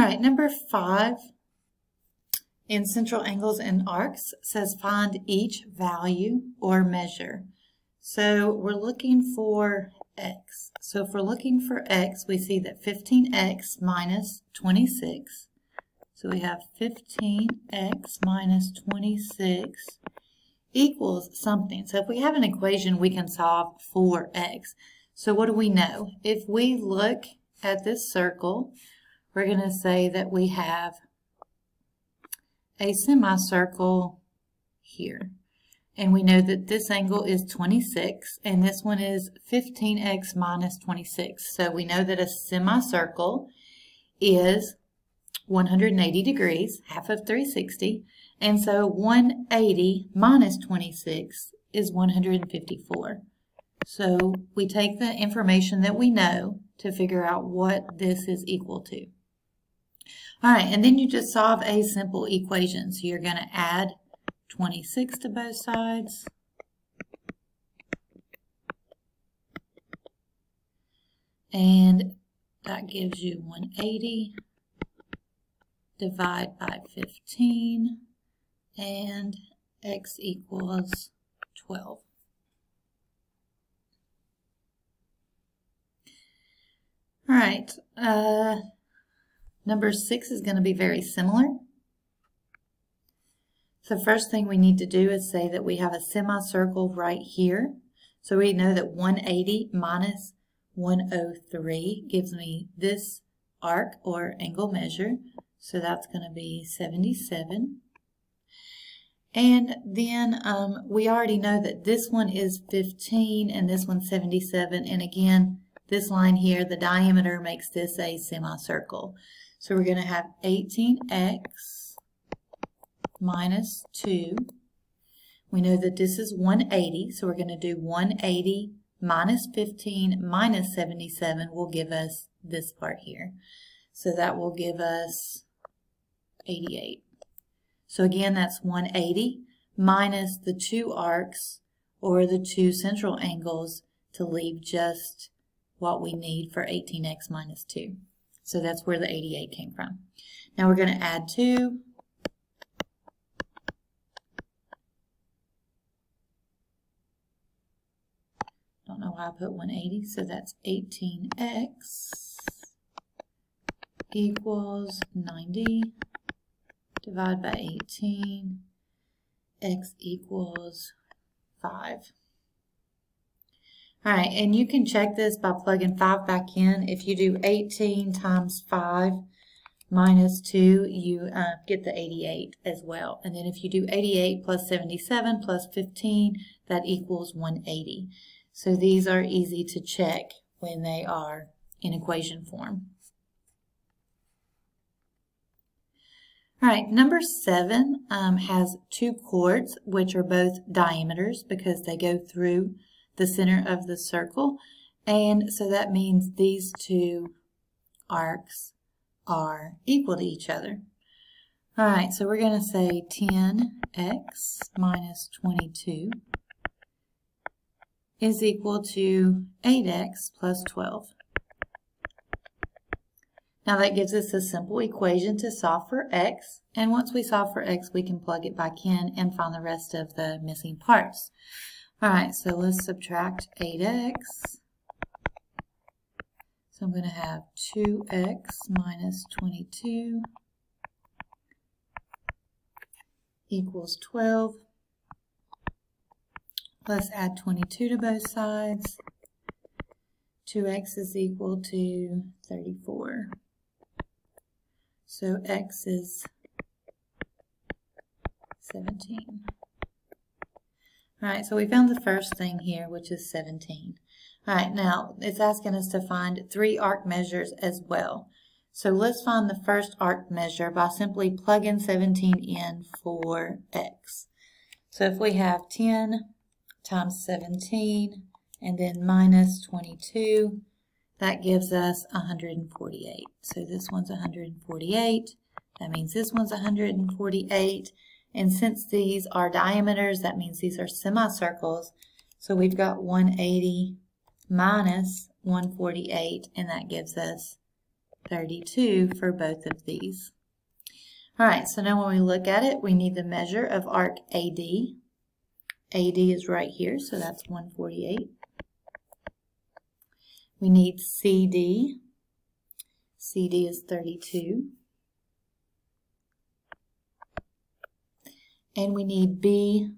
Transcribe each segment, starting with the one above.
right, number 5 in central angles and arcs says find each value or measure. So we're looking for x. So if we're looking for x, we see that 15x minus 26. So we have 15x minus 26 equals something. So if we have an equation, we can solve for x. So what do we know? If we look at this circle, we're going to say that we have a semicircle here. And we know that this angle is 26, and this one is 15x minus 26. So we know that a semicircle is 180 degrees, half of 360, and so 180 minus 26 is 154. So we take the information that we know to figure out what this is equal to. All right, and then you just solve a simple equation. So you're going to add 26 to both sides. And that gives you 180. Divide by 15. And x equals 12. All right. Number 6 is going to be very similar. So the first thing we need to do is say that we have a semicircle right here. So we know that 180 minus 103 gives me this arc or angle measure. So that's going to be 77. And then we already know that this one is 15 and this one's 77. And again, this line here, the diameter makes this a semicircle. So we're going to have 18x minus 2. We know that this is 180, so we're going to do 180 minus 15 minus 77 will give us this part here. So that will give us 88. So again, that's 180 minus the 2 arcs or the 2 central angles to leave just what we need for 18x minus 2. So that's where the 88 came from. Now we're going to add 2. Don't know why I put 180, so that's 18x equals 90. Divide by 18, x equals 5. All right, and you can check this by plugging 5 back in. If you do 18 times 5 minus 2, you get the 88 as well. And then if you do 88 plus 77 plus 15, that equals 180. So these are easy to check when they are in equation form. All right, number 7 has 2 chords, which are both diameters because they go through the center of the circle. And so that means these 2 arcs are equal to each other. All right, so we're going to say 10x minus 22 is equal to 8x plus 12. Now that gives us a simple equation to solve for x, and once we solve for x, we can plug it back in and find the rest of the missing parts. All right, so let's subtract 8x. So I'm going to have 2x minus 22 equals 12. Let's add 22 to both sides. 2x is equal to 34. So x is 17. All right, so we found the first thing here, which is 17. All right, now it's asking us to find 3 arc measures as well. So let's find the first arc measure by simply plugging 17 in for x. So if we have 10 times 17 and then minus 22, that gives us 148. So this one's 148. That means this one's 148. And since these are diameters, that means these are semicircles. So we've got 180 minus 148, and that gives us 32 for both of these. All right, so now when we look at it, we need the measure of arc AD. AD is right here, so that's 148. We need CD. CD is 32. And we need BDC.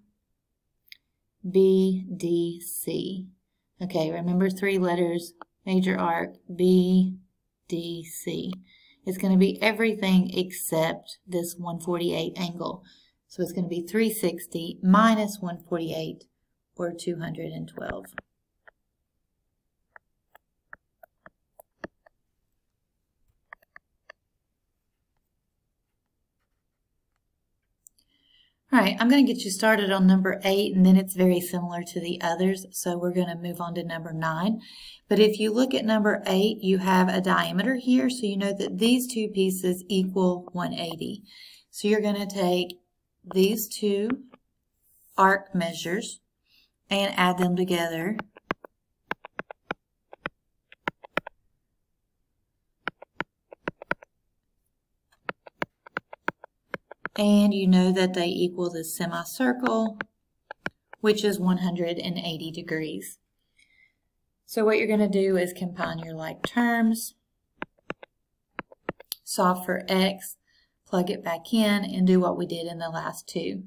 Okay, remember 3 letters, major arc, BDC. It's going to be everything except this 148 angle. So it's going to be 360 minus 148, or 212. All right, I'm going to get you started on number 8, and then it's very similar to the others, so we're going to move on to number 9. But if you look at number 8, you have a diameter here, so you know that these two pieces equal 180. So you're going to take these two arc measures and add them together. And you know that they equal the semicircle, which is 180 degrees. So what you're going to do is combine your like terms, solve for x, plug it back in, and do what we did in the last two.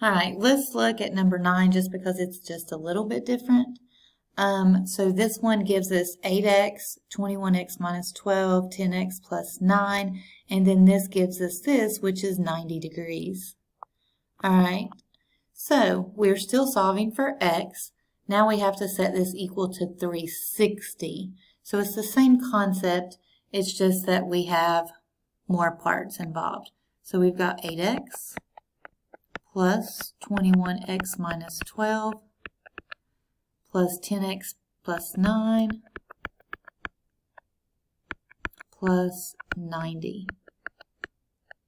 All right, let's look at number 9 just because it's just a little bit different. So this one gives us 8x, 21x minus 12, 10x plus 9, and then this gives us this, which is 90 degrees. All right, so we're still solving for x. Now we have to set this equal to 360. So it's the same concept, it's just that we have more parts involved. So we've got 8x plus 21x minus 12 plus 10x plus 9 plus 90.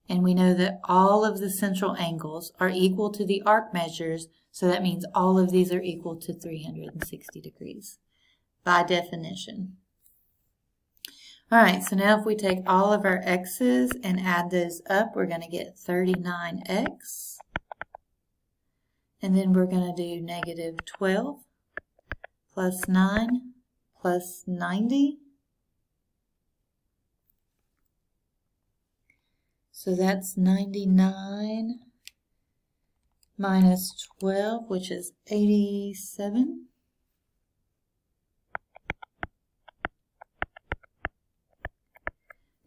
And we know that all of the central angles are equal to the arc measures, so that means all of these are equal to 360 degrees by definition. All right, so now if we take all of our x's and add those up, we're going to get 39x. And then we're going to do negative 12 plus 9 plus 90. So that's 99 minus 12, which is 87.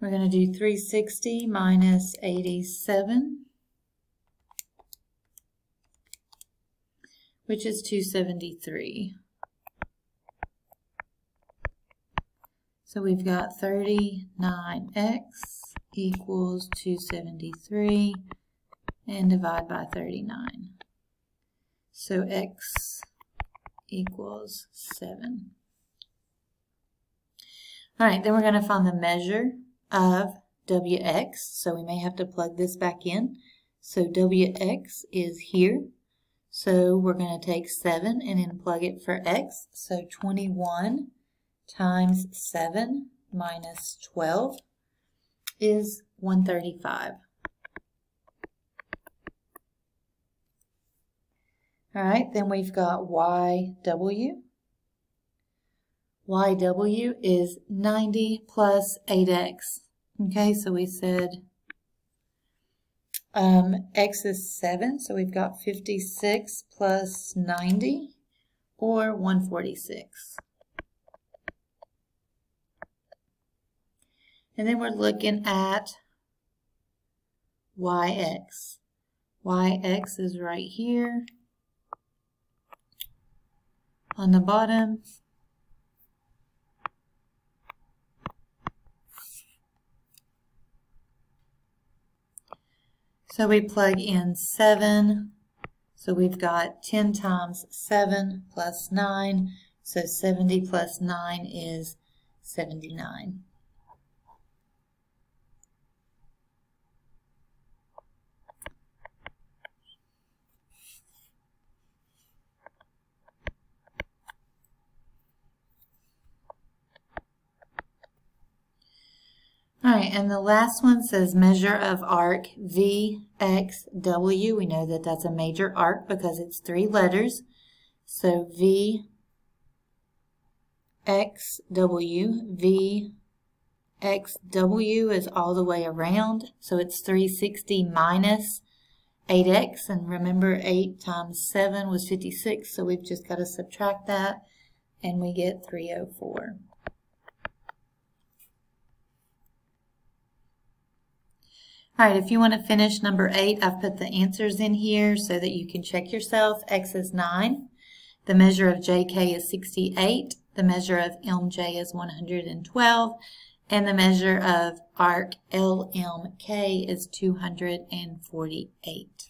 We're going to do 360 minus 87, which is 273. So we've got 39x equals 273, and divide by 39. So x equals 7. All right, then we're going to find the measure of wx. So we may have to plug this back in. So wx is here. So we're going to take 7 and then plug it for x. So 21 times 7 minus 12 is 135. All right, then we've got YW. YW is 90 plus 8x. Okay, so we said x is 7, so we've got 56 plus 90, or 146. And then we're looking at yx. Yx is right here on the bottom. So we plug in 7. So we've got 10 times 7 plus 9. So 70 plus 9 is 79. All right, and the last one says measure of arc VXW. We know that that's a major arc because it's 3 letters. So VXW. VXW is all the way around. So it's 360 minus 8x. And remember, 8 times 7 was 56. So we've just got to subtract that. And we get 304. All right, if you want to finish number 8, I've put the answers in here so that you can check yourself. X is 9. The measure of JK is 68. The measure of MJ is 112. And the measure of arc LMK is 248.